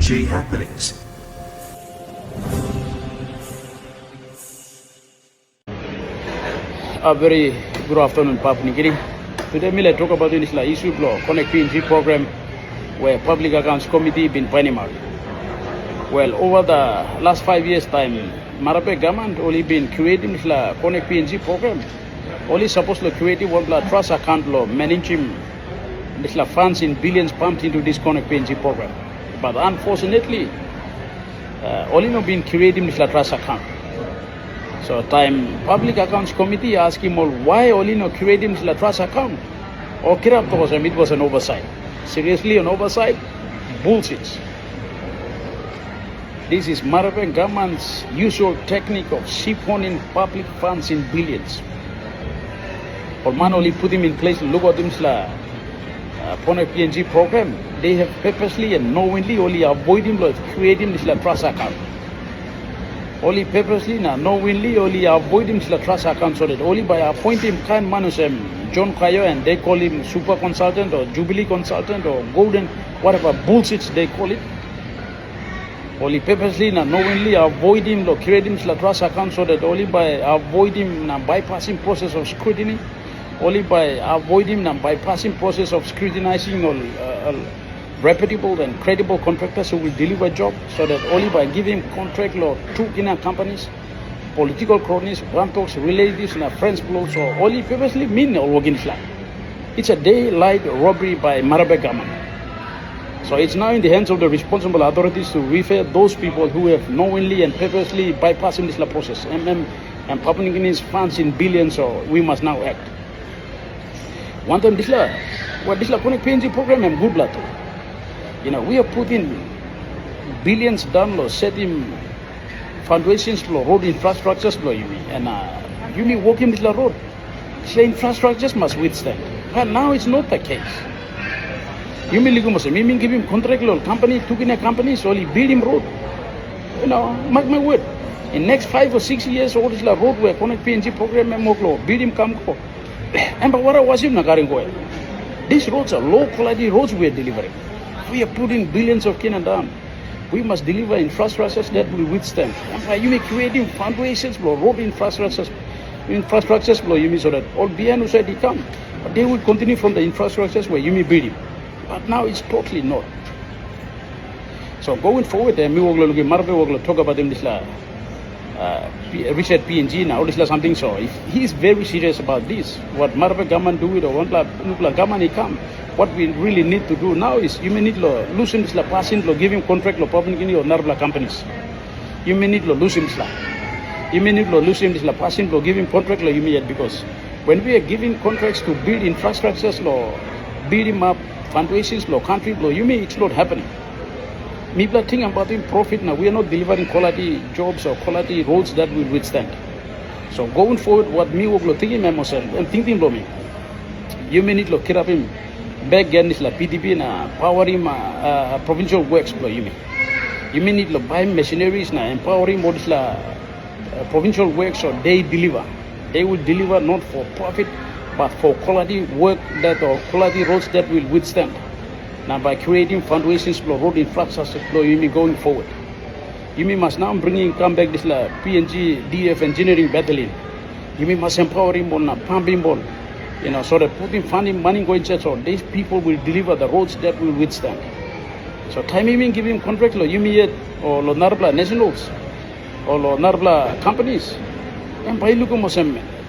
PNG happenings. A very good afternoon, Papua New Guinea. Today, we'll talk about this issue law Connect PNG program, where Public Accounts Committee been Panama. Well, over the last 5 years' time, Marape government only been creating this Connect PNG program. Only supposed to create one trust account law managing this funds in billions pumped into this Connect PNG program. But unfortunately, only not been creating this trust account. So time Public Accounts Committee asked him all why only not creating this trust account. Or it was an oversight. Seriously, an oversight? Bullshit. This is Marape government's usual technique of siphoning public funds in billions. Or man only put him in place, look at them Connect PNG program. They have purposely and knowingly only avoiding creating this trust account. Only purposely and knowingly only avoiding this trust account so that only by appointing kind man John Kayo and they call him super consultant or Jubilee consultant or golden whatever bullshit they call it. Only purposely and knowingly avoiding creating this trust account so that only by avoiding and bypassing process of scrutiny. Only by avoiding and bypassing process of scrutinizing all reputable and credible contractors who will deliver jobs, so that only by giving contract law to Guinean companies, political cronies, rantos, relatives, and friends below, so only purposely mean all working flat. It's a daylight robbery by Marape government. So it's now in the hands of the responsible authorities to refer those people who have knowingly and purposely bypassing this process and Papua New Guinea's funds in billions, so we must now act. One time this Connect PNG program and good blood. We are putting billions down, setting foundations, road infrastructures, and you mean walking this road. The infrastructures must withstand. But now it's not the case. You mean give him contract company, two companies, only build him road. Mark my word. In next 5 or 6 years, all this road where Connect PNG program and build him come. And but what I was in Nagaringo, these roads are low quality roads we are delivering. We are putting billions of Kenyan down. We must deliver infrastructures that will withstand. And by creating foundations, road infrastructures, so that all behind side come. But they will continue from the infrastructures where you may build it. But now it's totally not. So going forward, we will talk about them this reset PNG now, this is something. So if he is very serious about this, what Marape government do it or one government come, what we really need to do now is you may need to loosen this passing to give him contract to Papua New Guinea or Narbla companies. You may need to loosen this. You may need to loosen this passing to give him contract you may because when we are giving contracts to build infrastructures build him up foundations country you may it's not happening. People are thinking about doing profit now. We are not delivering quality jobs or quality roads that will withstand. So going forward, what me will thinking myself and thinking about me, you may need to keep up him back again this PDP na power him provincial works you may need to buy machineries na empower him or this provincial works so they deliver. They will deliver not for profit but for quality work that or quality roads that will withstand. Now by creating foundations for road infrastructure you mean going forward. You mean must now come back this PNG DF engineering battalion. You mean must empower him on pumping ball, so that putting funding money going so these people will deliver the roads that will withstand. So time you mean give him contract you mean yet or Narbla nationals or Narbla companies. And by look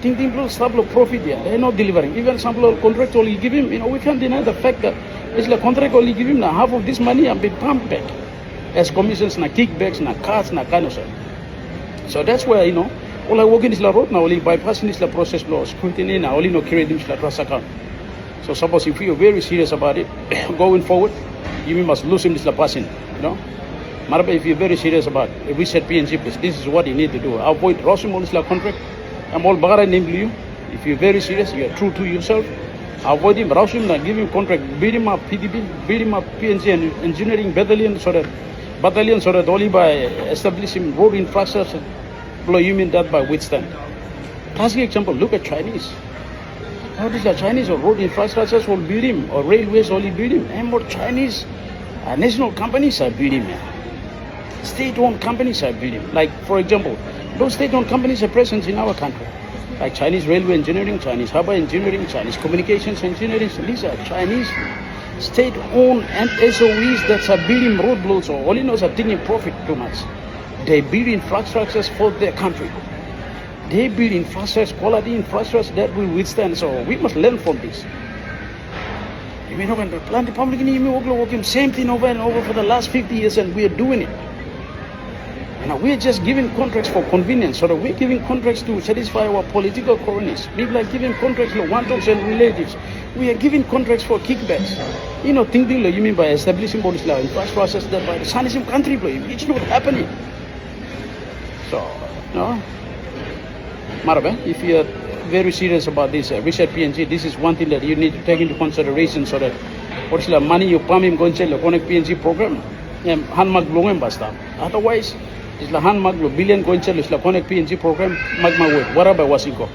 think stop profit here. They're not delivering. Even some contract only give him, we can't deny the fact that it's contract only give him half of this money and be pumped back as commissions, kickbacks, cards, kind of stuff. So that's where, all I work in this road now, only bypassing this process law, scrutiny, now only creating this trust account. So suppose if we are very serious about it, going forward, you must loosen this passing, Marape, if you're very serious about it, reset PNG, please, this is what you need to do. Avoid Rosim on this contract. I'm all bagara namely you. If you're very serious, you're true to yourself. Avoid him, rouse him, give him contract, build him up PDP, build him up PNG and engineering battalion so that only by establishing road infrastructure, you mean that by withstand. Classic example, look at Chinese. How does the Chinese or road infrastructures will build him or railways only build him? And more Chinese National companies are building, man. State-owned companies are building. Like, for example, those state-owned companies are present in our country. Like Chinese railway engineering, Chinese harbor engineering, Chinese communications engineering. So these are Chinese state-owned and SOEs that are building roadblocks or only knows are taking profit too much. They build infrastructures for their country. They build infrastructure, quality infrastructure that will withstand. So we must learn from this. You may know when the Plan Republic in same thing over and over for the last 50 years, and we are doing it. Now we are just giving contracts for convenience, so that we're giving contracts to satisfy our political cronies. People are giving contracts to one-talks and relatives. We are giving contracts for kickbacks. Thinking you mean by establishing bodies like infrastructure that by the Sanism country, it's not happening. So, Marabe, if you are very serious about this research PNG, this is one thing that you need to take into consideration so that what's the money you pump in going to the Connect PNG program, otherwise, it's the $100 billion going to the Connect PNG program, whatever was it go.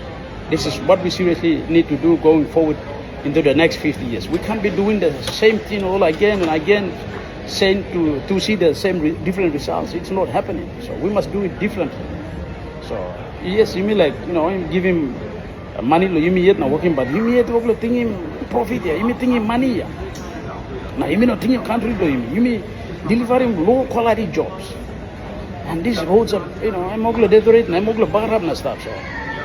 This is what we seriously need to do going forward into the next 50 years. We can't be doing the same thing all again and again, saying to see the same different results. It's not happening. So we must do it differently. So yes, you mean like give him money. You mean yet not working, but you mean yet thinking profit. You mean thinking money. Now you mean not thinking country. You mean delivering low quality jobs. And these roads are I'm going to deteriorate and I'm going to bar up and stuff. So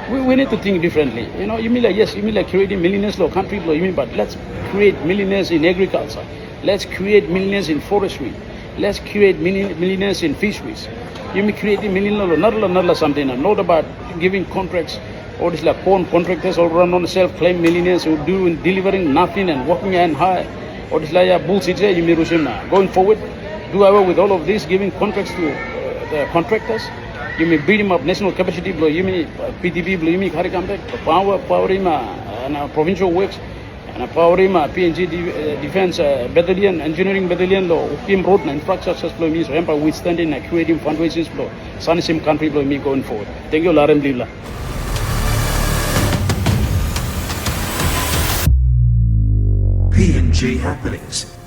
we need to think differently. You mean like yes, you mean like creating millionaires law country law. You mean but let's create millionaires in agriculture. Let's create millionaires in forestry. Let's create millionaires in fisheries. You mean creating millionaires, not something, and not about giving contracts, or this like corn contractors all run on self-claimed millionaires who do delivering nothing and working and high, or this like bullshit. You mean going forward, do away with all of this, giving contracts to the contractors. You mean building up national capacity, you mean PTB, you mean power and provincial works. And power PNG defense battalion, engineering battalion, team road and infrastructure flow means remember withstanding and creating fundraisers flow. Sanism country flow me going forward. Thank you, Larem Lila. PNG Happenings.